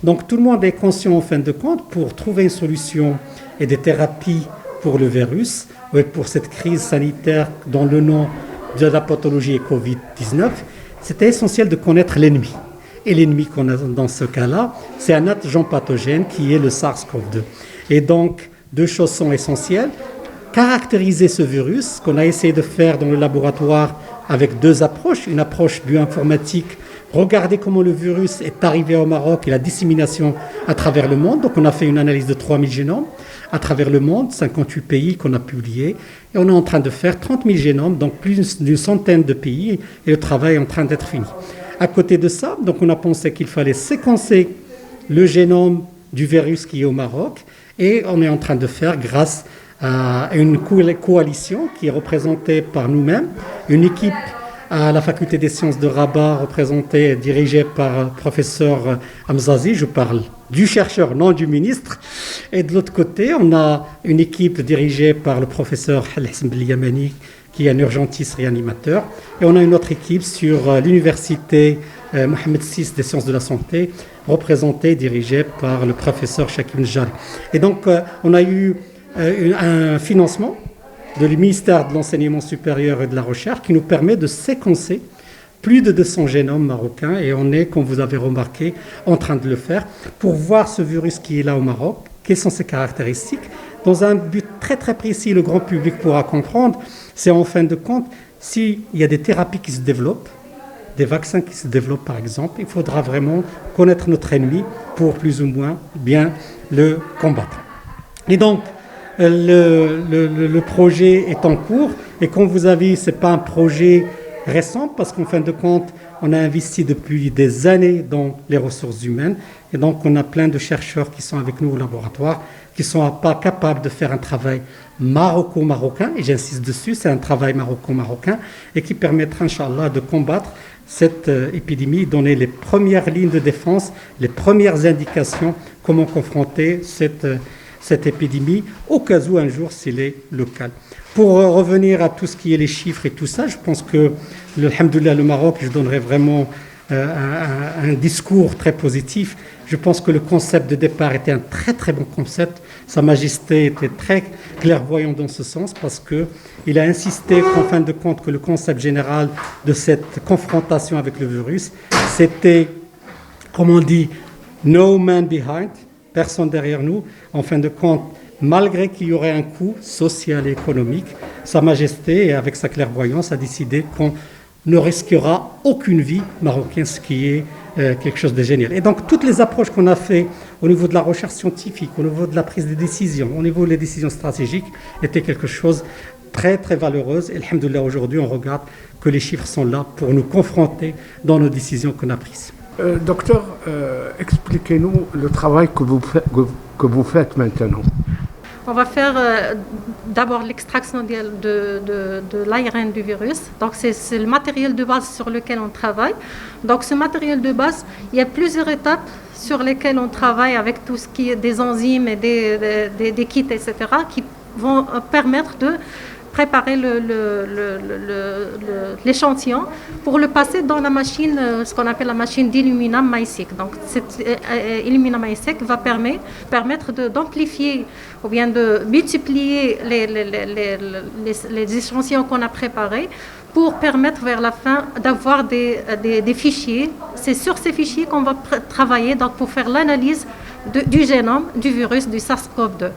Donc tout le monde est conscient en fin de compte pour trouver une solution et des thérapies pour le virus, ou pour cette crise sanitaire dont le nom de la pathologie est Covid-19. C'était essentiel de connaître l'ennemi. Et l'ennemi qu'on a dans ce cas-là, c'est un agent pathogène qui est le SARS-CoV-2. Et donc, deux choses sont essentielles. Caractériser ce virus, qu'on a essayé de faire dans le laboratoire avec deux approches. Une approche bioinformatique, regarder comment le virus est arrivé au Maroc et la dissémination à travers le monde. Donc, on a fait une analyse de 3000 génomes à travers le monde, 58 pays qu'on a publiés. Et on est en train de faire 30 000 génomes, donc plus d'une centaine de pays, et le travail est en train d'être fini. À côté de ça, donc on a pensé qu'il fallait séquencer le génome du virus qui est au Maroc, et on est en train de faire grâce à une coalition qui est représentée par nous-mêmes, une équipe à la faculté des sciences de Rabat représentée et dirigée par le professeur Hamzazi, je parle du chercheur, non du ministre, et de l'autre côté, on a une équipe dirigée par le professeur Al-Hassan Bel-Yamani, qui est un urgentiste réanimateur, et on a une autre équipe sur l'université Mohamed VI des sciences de la santé, représentée et dirigée par le professeur Shakib Njari. Et donc, on a eu un financement du ministère de l'Enseignement supérieur et de la Recherche qui nous permet de séquencer plus de 200 génomes marocains, et on est, comme vous avez remarqué, en train de le faire pour voir ce virus qui est là au Maroc, quelles sont ses caractéristiques, dans un but très très précis, le grand public pourra comprendre. C'est en fin de compte, s'il y a des thérapies qui se développent, des vaccins qui se développent par exemple, il faudra vraiment connaître notre ennemi pour plus ou moins bien le combattre. Et donc, le projet est en cours, et comme vous avez vu, ce n'est pas un projet récent, parce qu'en fin de compte, on a investi depuis des années dans les ressources humaines, et donc on a plein de chercheurs qui sont avec nous au laboratoire, qui ne sont pas capables de faire un travail maroco-marocain, et j'insiste dessus, c'est un travail maroco-marocain, et qui permettra, Inch'Allah, de combattre cette épidémie, donner les premières lignes de défense, les premières indications, comment confronter cette épidémie, au cas où un jour s'il est local. Pour revenir à tout ce qui est les chiffres et tout ça, je pense que, alhamdoulilah, le Maroc, je donnerais vraiment un discours très positif. Je pense que le concept de départ était un très très bon concept. Sa Majesté était très clairvoyant dans ce sens, parce qu'il a insisté qu'en fin de compte que le concept général de cette confrontation avec le virus, c'était, comme on dit, no man behind, personne derrière nous. En fin de compte, malgré qu'il y aurait un coût social et économique, Sa Majesté, avec sa clairvoyance, a décidé qu'on ne risquera aucune vie marocaine, ce qui est quelque chose de génial. Et donc, toutes les approches qu'on a fait au niveau de la recherche scientifique, au niveau de la prise de décision, au niveau des décisions stratégiques, étaient quelque chose de très, très valeureuse. Et alhamdoulilah, aujourd'hui, on regarde que les chiffres sont là pour nous confronter dans nos décisions qu'on a prises. Docteur, expliquez-nous le travail que vous faites maintenant. On va faire d'abord l'extraction de l'ARN du virus. Donc, c'est le matériel de base sur lequel on travaille. Donc, ce matériel de base, il y a plusieurs étapes sur lesquelles on travaille avec tout ce qui est des enzymes et des kits, etc., qui vont permettre de préparer l'échantillon pour le passer dans la machine, ce qu'on appelle la machine d'Illumina MySeq. Donc, cette Illumina MySeq va permettre d'amplifier ou bien de multiplier les échantillons qu'on a préparés pour permettre vers la fin d'avoir des fichiers. C'est sur ces fichiers qu'on va travailler donc, pour faire l'analyse du génome du virus du SARS-CoV-2.